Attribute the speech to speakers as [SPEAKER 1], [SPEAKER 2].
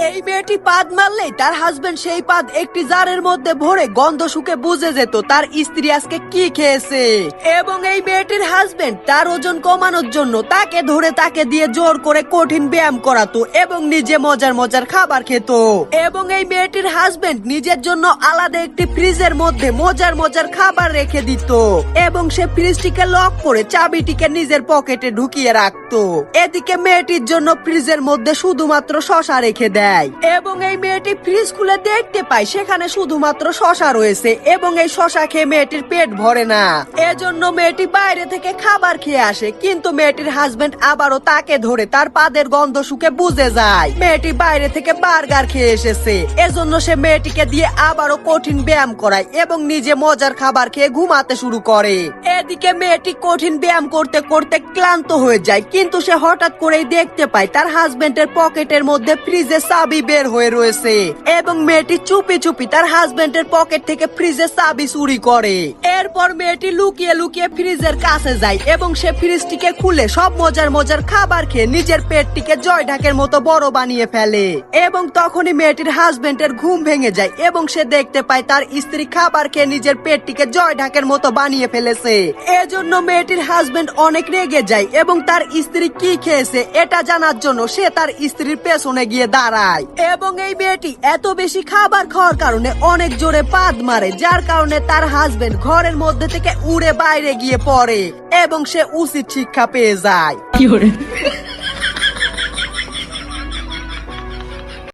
[SPEAKER 1] এই মেয়েটি পাদ মারলেই তার হাজবেন্ড সেই পাদ একটি জারের মধ্যে ভরে গন্ধ শুকে বুঝে যেত তার স্ত্রী আজকে কি খেয়েছে। এবং এই মেয়েটির হাজবেন্ড তার ওজন কমানোর জন্য তাকে ধরে তাকে দিয়ে জোর করে কঠিন ব্যায়াম করাতো এবং নিজে মজার মজার খাবার খেত। এবং এই মেয়েটির হাজবেন্ড নিজের জন্য আলাদা একটি ফ্রিজের মধ্যে মজার মজার খাবার রেখে দিত এবং সে ফ্রিজটিকে লক করে চাবিটিকে নিজের পকেটে ঢুকিয়ে রাখতো। এদিকে মেয়েটির জন্য ফ্রিজের মধ্যে শুধুমাত্র শশা রেখে দেয় এবং এই মেয়েটি ফ্রিজ খুলে দেখতে পায় সেখানে শুধুমাত্র শশা রয়েছে এবং এই শশা খেয়ে মেয়েটির পেট ভরে না। এজন্য মেয়েটি বাইরে থেকে খাবার খেয়ে আসে, কিন্তু মেয়েটির হাজবেন্ড আবারও তাকে ধরে তার পাদের গন্ধ শুকে বুঝে যায় মেয়েটি বাইরে থেকে বার্গার খেয়ে এসেছে। এজন্য সে মেয়েটিকে দিয়ে আবারও কঠিন ব্যায়াম করায় এবং নিজে মজার খাবার খেয়ে ঘুমাতে শুরু করে। এদিকে মেয়েটি কঠিন ব্যায়াম করতে করতে ক্লান্ত হয়ে যায়, কিন্তু সে হঠাৎ করেই দেখতে পায় তার হাজবেন্ডের পকেটের মধ্যে ফ্রিজে চাবি বের হয়ে রয়েছে এবং মেয়েটি চুপি চুপি তার হাজবেন্ডের পকেট থেকে ফ্রিজের চাবি চুরি করে। এরপর মেয়েটি লুকিয়ে লুকিয়ে ফ্রিজের কাছে যায় এবং সে ফ্রিজটিকে খুলে সব মজার মজার খাবার খেয়ে নিজের পেটটিকে জয় ঢাকের মতো বড় বানিয়ে ফেলে। এবং তখনই মেয়েটির হাজবেন্ডের ঘুম ভেঙে যায় এবং সে দেখতে পায় তার স্ত্রী খাবার খেয়ে নিজের পেটটিকে জয় ঢাকের মতো বানিয়ে ফেলেছে। এজন্য মেয়েটির হাজবেন্ড অনেক রেগে যায় এবং তার স্ত্রী কি খেয়েছে এটা জানার জন্য সে তার স্ত্রীর পেছনে গিয়ে দাঁড়ায় এবং এই মেয়েটি এত বেশি খাবার খাওয়ার কারণে অনেক জোরে পাদ মারে, যার কারণে তার হাজবেন্ড ঘরের মধ্যে থেকে উড়ে বাইরে গিয়ে পড়ে এবং সে উচিত শিক্ষা পেয়ে যায়।